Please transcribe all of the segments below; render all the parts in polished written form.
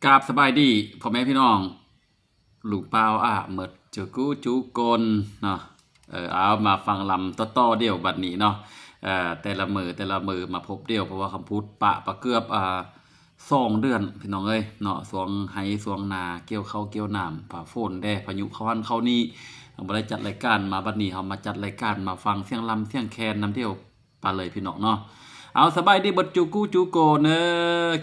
กราบสบายดีพ่อแม่พี่น้องลูกเปล่าหมดจูกูจูกนเนาะเอามาฟังลำต่อเดี่ยวบัดนี้เนาะแต่ละมือมาพบเดี่ยวเพราะว่าคำพูดปะเกือบ2 เดือนพี่น้องเอ้ยเนาะสวงไห้สวงนาเกี่ยวเข้าเกี่ยวน้ำผ่าฝนได้พายุเข้าหันเข้านี่เราได้จัดรายการมาบัดนี้เรามาจัดรายการมาฟังเสียงลำเสียงแคนน้ำเดี่ยวปาเลยพี่น้องเนาะเอาสบายดีบดจูกูจูโกเนอ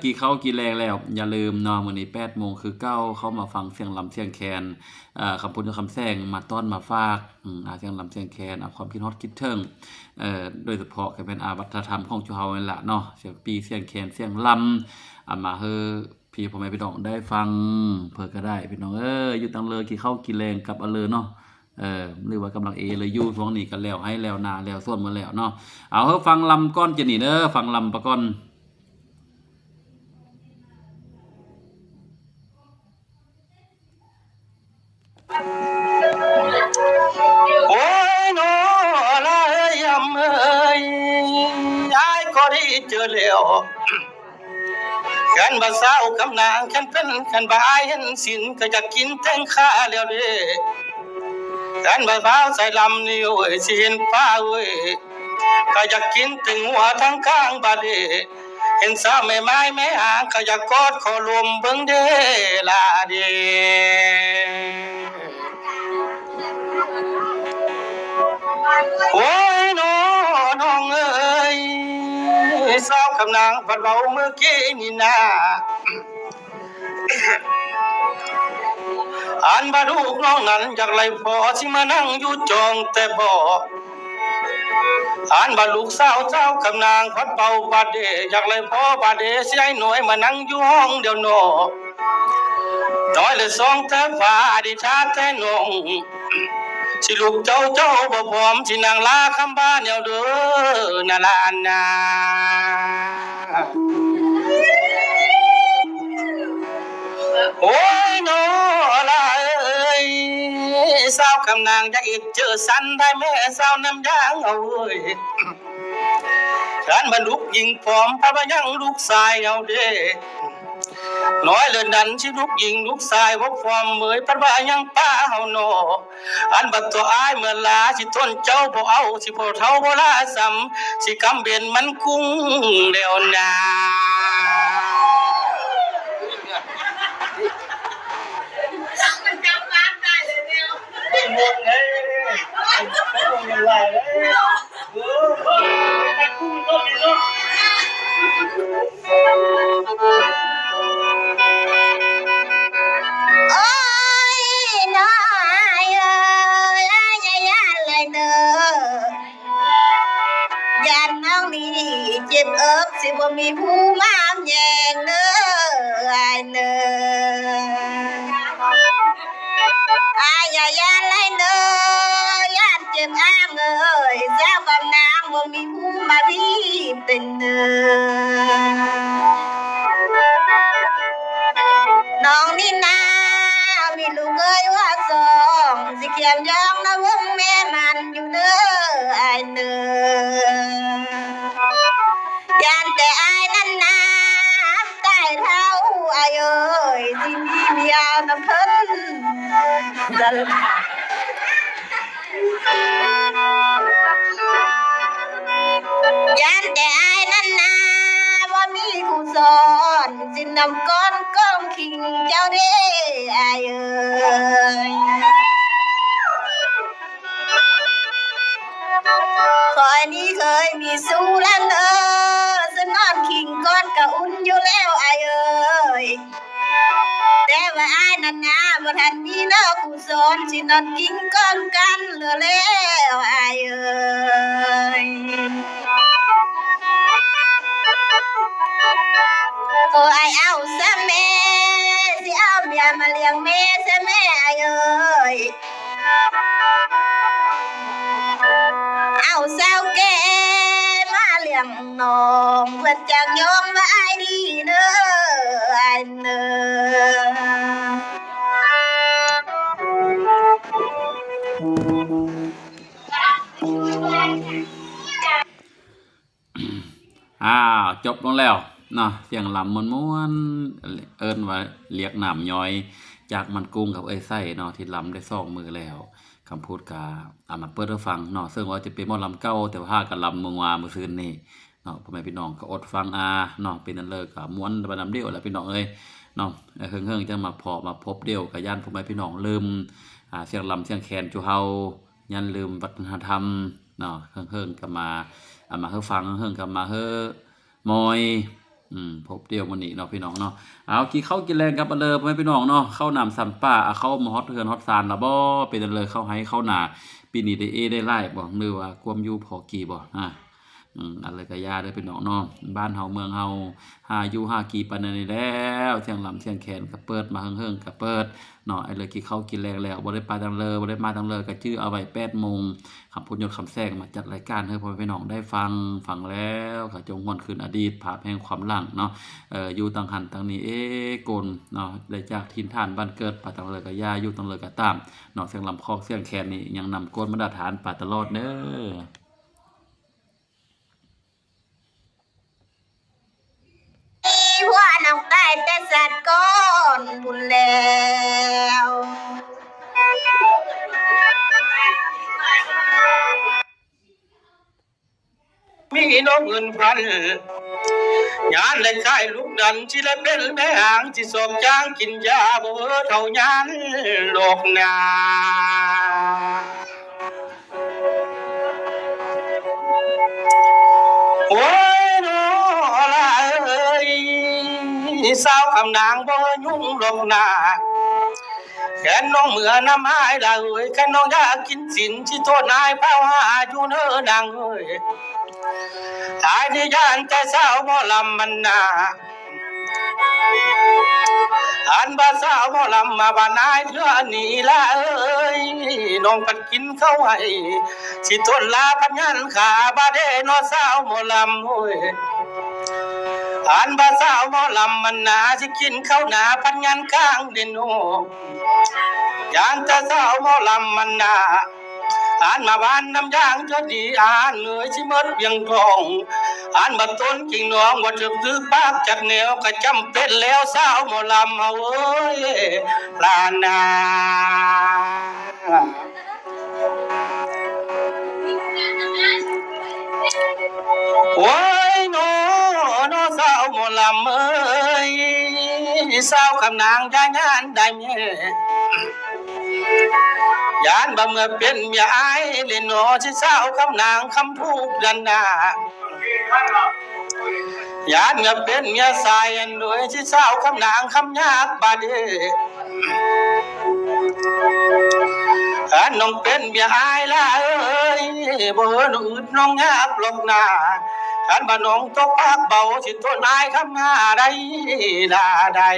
กี่เขากี่แรงแล้วอย่าลืมเนาะมื้อนี้8 โมงคือเก้าเข้ามาฟังเสียงลำเสียงแคนคำพูดคำแซงมาต้อนมาฝากเสียงลำเสียงแคนความคิดฮอตคิดเทิงโดยเฉพาะก็เป็นวัฒนธรรมของชาวเฮานี่แหละเนาะเสียงปีเสียงแคนเสียงลำมาเฮอพี่พ่อแม่พี่น้องได้ฟังเพิ่นก็ได้พี่น้องอยู่ตังเลยกี่เข้ากี่แรงกับเลยเนาะหรือว่ากำลังเลยอยู่ช่วงนี้กันแล้วให้แล้วนาแล้วส่วนมาแล้วเนาะเอาเฮาฟังลำก้อนจะนี่เด้อฟังลำปะก้อนโอ้ยโนลายำยายก็ได้เจอแล้วขันบ่สาวกำนางขันเป็นขันบ่อายเห็นสินก็จะกินแตงข้าแล้วเด้ขันบ่สาวใส่ลำนี่โอ้ยสิเห็นฟ้าเว้ยก็จะกินถึงหัวทั้งข้างบาดเดเห็นสาวแม่ไม้แม่หางก็จะกอดขอลมเบิ่งเด้ลาเด้โอ้ยน้องเอ้ยสาวกำนางพัดเบาเมื่อกี้นี่นาอันบาดูกน้องนั้นจากไรพอสิมานั่งอยู่จองแต่บ่อันบาลูกสาวเจ้ากำนางพัดเบาบาดเดจากไรพอบาดเดเสียหน่วยมานั่งอยู่ห้องเดียวโนน้อยเลยสองแต่ฟ้าดิชาแต่นงสิลูกเจ้าบ่พร้อมสินางลาคำบ้านเดียวเด้อนาลานนาโอ้ยโนลาเอ้ยสาวคำนางจะอิดเจอสันได้แม่สาวน้ำยางเอาเอ้ยการบรรลุยิงพร้อมพระยังลูกชายเอาเด้น้อยเลยนั้นสิลูกยิงลูกชายว่าความเมยพระบายังป้าเฮาโนอันบัดตัวอายเมื่อลาสิต้นเจ้าบ่เอาสิบ่เท่าบ่ลาซ้ำสิกำเบียนมันกุ้งเดียวนามันจำบ้านได้เลยเดียวหมดเลยไม่ลงยังไงเลยกุ้งก็มีเนาะเจ็บสิบ่มีผู้มาแย่งเด้ออายเด้อายอย่าเลยเด้อย่านเจ็บอ้างเอ้ยเจ้ากำนางบ่มีผู้มาพี่เป็นเด้อน้องนี่นามีลูกเอ้ยว่าสองสิเขียนย้องนะวงแม่มันอยู่เด้ออายเด้อยานแต่อายนั้นน้ำใต้เท้าอายเอ้ยสิมีเมียน้ำเพิ่นยานแต่อายนั้นน้ำว่ามีผู้สอนสินำก้อนก้องขิงเจ้าเด้อายเอ้ยคอยนี้เคยมีสู้แล้วเด้อนอนขิงก้อนกะอุ่นอยู่แล้วอายเอ้ยแต่ว่าอายนั่นนะบ่ทันมีเนาะผู้สอนสินอนกินก้อนกันเหลือแล้วอายเอ้ยโอ้อายเอาซะแม่สิเอาเมียมาเลี้ยงแม่ซะแม่อายเอ้ยเอาสาวแก่มาเลี้ยงน้องเพื่อนจังยอมว่าอายดีเด้ออายเด้จบลงแล้ว เนาะเสียงลำม่วนๆเอิ้นว่าเรียกน้ำย้อยจากมันกุ้งกับเอ้ยไส้เนาะที่ลำได้2มื้อแล้วคำพูดก็เอามาเปิดให้ฟังเนาะซึ่งว่าจะเป็นหมอลำเก่าแต่ว่าพากันลำเมื่อวานมื้อซื่นนี้เนาะพ่อแม่พี่น้องก็อดฟังเนาะเป็นนั่นเลยก็ม่วนไปนำเดียวแหละพี่น้องเอ้ยเนาะเฮิงๆจังมามาพบเดียวก็ย่านพ่อแม่พี่น้องลืมเสียงลำเสียงแคนจุเฮายันลืมวัฒนธรรมเนาะเฮิงๆก็มามาให้ฟังเฮิงๆก็มาให้มอยพบเดียวมื้อนี้เนาะพี่น้องเนาะเอากินข้าวกินแรงกับพ่อแม่พี่น้องเนาะข้าวหนำซ้ำป้าเข้ามาฮอดเฮือนฮอดซานล่ะบ่เป็นนั่นเลยเข้าให้เข้าหน้าปีนี้ได้ได้หลายบ่หรือว่าความอยู่พอกี่บ่อะไรก็ย่าเด้อพี่น้องเนาะบ้านเฮาเมืองเฮาหาอยู่หากินปานนั้นนี่แล้วเสียงลำเสียงแคนก็เปิดมาเฮิงๆก็เปิดเนาะไอ้เลยกินข้าวกินแรงแล้วบ่ได้ไปทางเลยบ่ได้มาทางเลยก็ชื่อเอาไว้8 โมงคำพูดยศคำแซงมาจัดรายการให้พ่อพี่น้องได้ฟังแล้วก็จงหวนคืนอดีตภาพแห่งความหลังเนาะอยู่ต่างหันต่างนี้โกนเนาะได้จากถิ่นฐานบ้านเกิดปาทางเลยก็ย่าอยู่ทางเลยก็ตามเนาะเสียงลำคอกเสียงแคนนี่ยังนำโกนมาตรฐานปาตลอดเด้อหัวน้องตายแต่สัตว์ก้อนบุญแล้วมีน้องเงินพันยานเลยขายลูกดันที่เลยเป็นแม่หางที่สมจ้างกินยาบ่เท่ายานโลกนาโอ้ยน้อละเอ้ยสาวคำนางบ่ยุ่งโลกนาแค่น้องเมื่อน้ำหายละเอ้ยแค่น้องอยากกินสินที่โทษนายเป้าหาอยู่เน้อนางเอ้ยตายที่ย่านแต่สาวหมอลำมันนาอันบ่สาวหมอลำมาบ้านนายเพื่อนี่ละเอ้ยน้องปัดกินเข้าให้สิทนลาพันยันขาบ่ได้นอสาวหมอลำโอ้ยอันบ่สาวหมอลำมันนาสิกินข้าวหนาพันยันข้างเด่นโอยานแต่สาวหมอลำมันนาอ่านมาบ้านน้ำยางจะดีอ่านเหนื่อยชิมดเพียงทองอ่านบัดต้นกิ่งน้องว่าจะซื้อปากจากแนวก็จำเป็นแล้วสาวหมอลำเอาเอ้ยลานาโอ้ยโนสาวหมอลำเอ้ยสาวคำนางยางานได้แม่ยานบ่เมื่อเป็นเมียอายเล่นหนอที่สาวคำนางคำพูดดันนายานเมื่อเป็นเมียสายโดยที่สาวคำนางคำยากบาดอันน้องเป็นเมียอายละเอ้ยบ่หนูอึดน้องยากลงหน้าขันบ่น้องตกปากเบาสิตัวนายคำหาได้ลาได้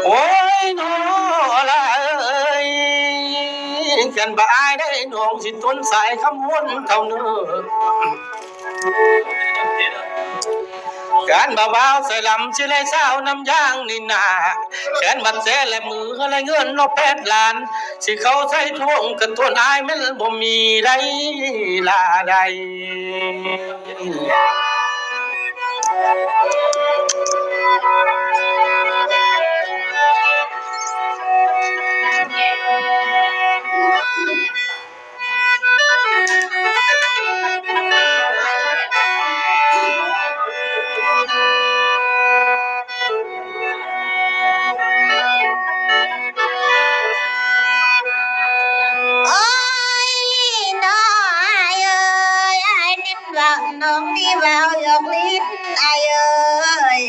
โอ้ยน้อละเอ้ยกันบ่อายได้น้องสิทนสายคำวนเท่าเนื้อการบ่าวใส่ลำสิเลยสาวน้ำยางนี่นาแขนบัดแสและมืออะไรเงินนก8 ล้านสิเขาใส่ท่วงกันตัวนายมันบ่มีได้ลาได้น้องนี่แววยกลิ้นอายเอ้ย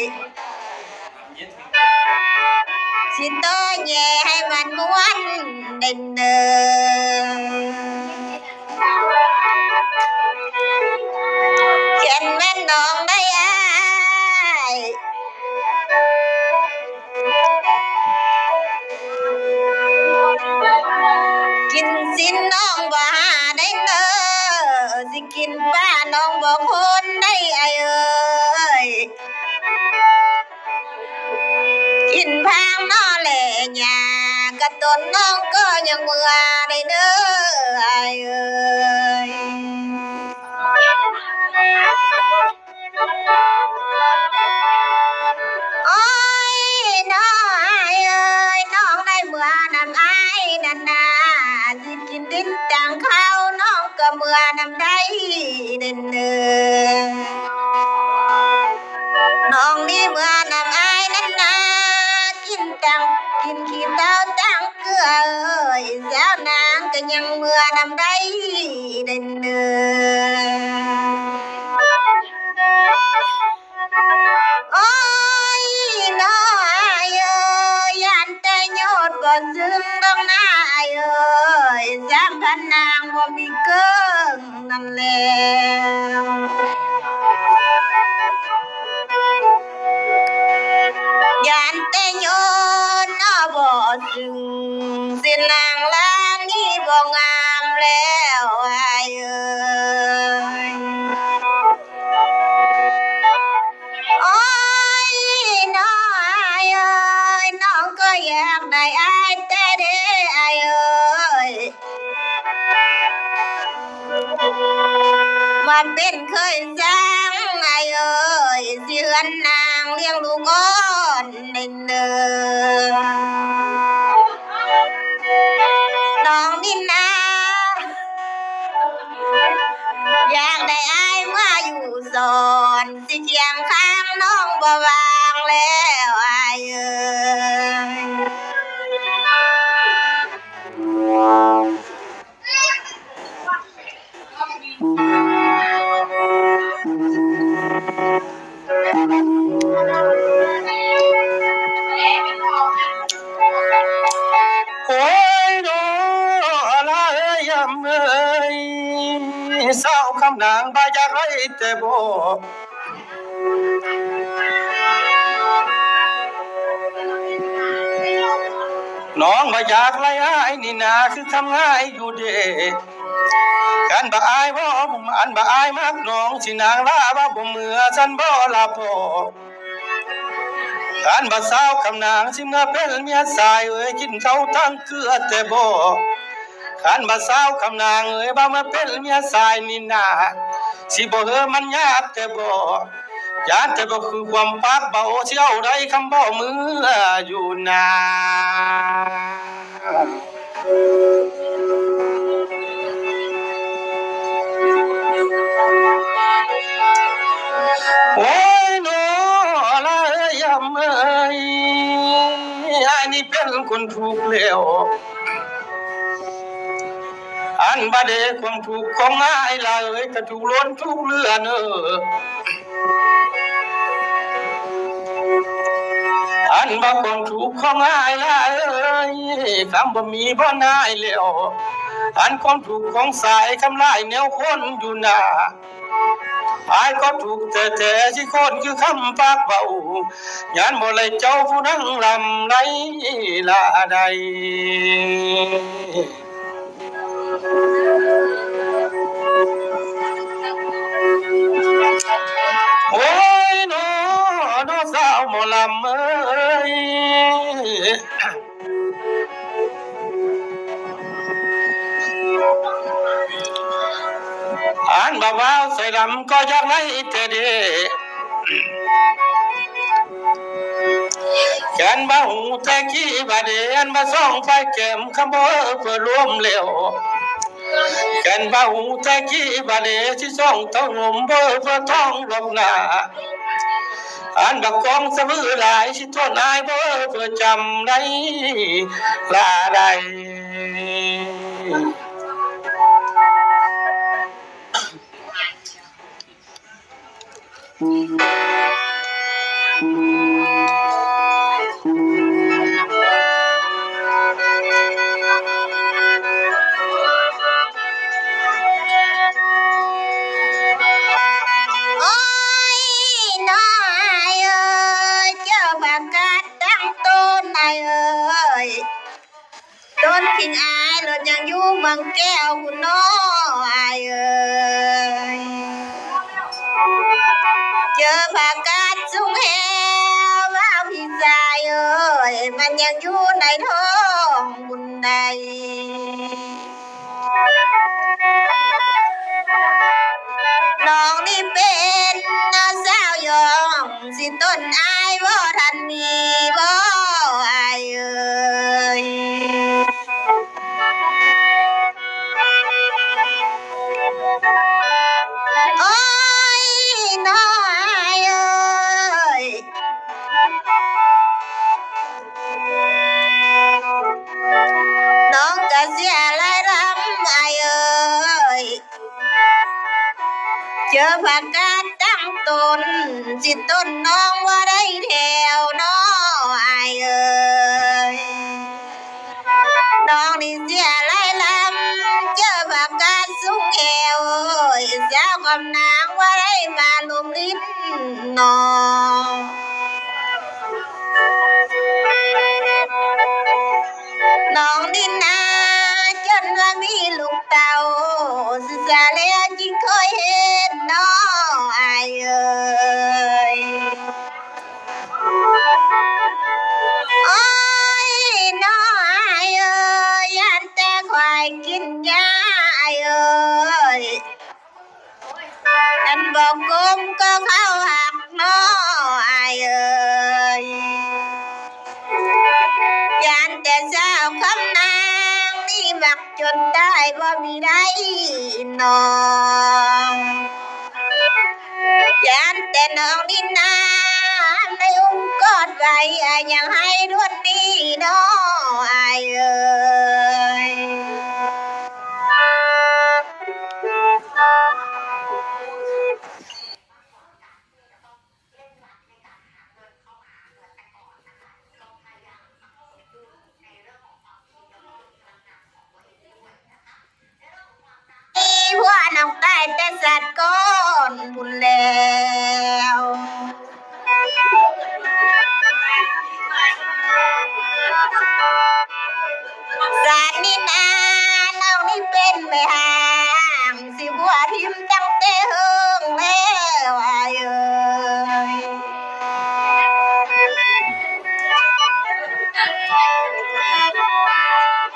สิโตแย่ให้มันม้วนเด่นเดิมเขียนแม่นน้องได้อายกินสินน้องบ่หาได้เด้อสิกินป้าน้องบ่คนได้อายเอ้ยกินพางน้อแหล่หญ้ากระต้นน้องก็ยังเมื่อได้เด้ออายเอ้ นต่างเขาน้องก็เมื่อนำได้เดินเดินน้องนี่เมื่อนำอายนั้นนากินขี้เต้าตั้งเกลือสาวนางก็ยังเมื่อนำได้เดินเดินโอ้ยน้อยยันแต่ยอดบ่ซึ้งดอกหน้าสามพันนางบ่มีเกิงนั่นแหละยันแต่ยอดน้อบ่ซึ้งสินางลานี่บ่งามแล้วโอ้ยน้อยน้องก็อยากได้อายแต่เด้มันเป็นเคยสร้างเสือนนางเลี้ยงลูกอ่อนเนินน้องนินนาอยากได้อายมาอยู่สอนสิเคียงข้างน้องบ่วางแล้วอายโอ้ยโนลาอยำเศร้าคำนางบาอยากไรแต่บ่น้องบ่อยากไล่อายนี่นาคือทำง่ายอยู่เด้กันบ่อายบ่ผมอันบ่อายมากน้องสินางลาว่าบ่เมื่อฉันบ่ลาพอกันบ่สาวคำนางสิเมื่อเป็นเมียสายกินเขาทั้งเกลือแต่บ่กันบ่สาวคำนางบ่มาเป็นเมียสายนี่นาสิบ่มันยากแต่บ่ยานแต่บ่คือความปากเบาเสียวได้คำบ่มืออยู่นาโอ้ยโนละยำอันนี้เป็นคนถูกแล้วอันบาเดความถูกของอายเลยก็ถูกล้นถูกเลือนอันบ่ความถูกของอายเลยคำบ่มีบ่นายแล้วอันความถูกของสายคำลายแนวคนอยู่หน้าอายก็ถูกแต่ที่คนคือคำปากเบายานบ่เลยเจ้าผู้นั่งลำไรลาใดโอ้ยโนสาวหมอลำอ่านบ่าวใส่ลำก็อยากไล่แต่เด้กันบ่หูแต่กี้บาเดอันมาส่องไฟแก้มคำบ่เพื่อรวมแล้วกันบ่หูแต่กี้บาเดที่ส่องเท่าหนุ่มเพื่อท้องลงหน้าอันบักกองสะมือหลายสิทนอายเพื่อจำได้ลาใดต้นทิ้งอายรถยังอยู่เมืองแก้วคุณน้ออายเจอผักกาดสูงแหวว่าพี่ชายมันยังอยู่ในท้องบุญใดน้องนี่เป็นสาวยองสิต้นอายบ่ทันมีบ่อาย ผักกาดตั้งต้นสิต้นน้องว่าได้แถวน้ออายเอ้ยน้องนี่เสียหลายลำเจอผักกาดสูงแอวสาวกำนางว่าได้มาลุมลิ้นน้องน้องดินนาจนว่ามีลูกเต่าศึกษาแล้วจึงเคยเห็นน้องอายเอ้ยโอ้ยน้องอายเอ้ยยันแต่ควายกินยาอายเอ้ยอันบอกกลมก็เข้าหักน้องอายเอ้ยยันแต่เจ้าคำนางนี่มักจนได้บ่มีได้น้องยันแต่น้องนี่นาในอุ้มกอดไว้ยังให้รวดดีน้องอายเอ้ยว่าน้องได้แต่สัตว์ก้อนบุญแล้วสัตว์นี่นาน้องนี่เป็นไม่ห่างสิบัวทิมตั้งแต่เฮิงแล้วอายเอ้ย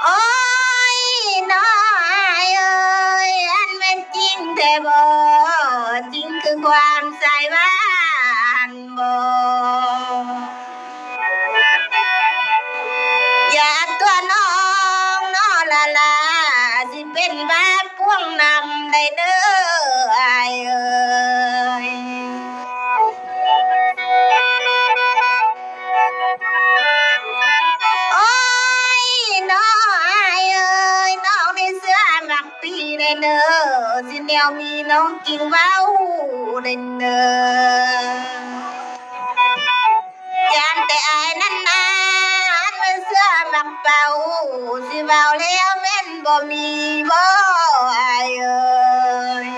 โอ้ยน้อยเอ้ยอันเป็นจริงแต่บ่จริงคือความใส่หวานบ่อย่าตัวน้องน้อละลาสิเป็นบ้าพ่วงนำได้เด้ออายเอ้ยโอ้ยน้ออายเอ้ยน้องในเสื้อมักตีได้เด้อสิแนวมีน้องกินเว้าได้เด้อยานแต่อายนั้นนานมันเสื้อมักเป่าสิเว้าแล้วแม่นบ่มีบ่อายเอ้ย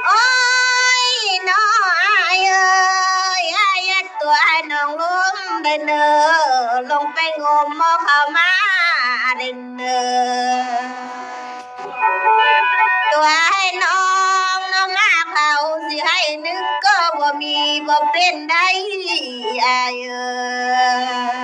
โอ้ยน้ออายเอ้ยอายยัดตัวอายน้องล้มได้เด้อลงไปงมหม้อข้าวมาได้เด้อตัวให้น้องน้องมาเขาสิให้นึกก็บ่มีบ่เป็นได้อายเอ้ย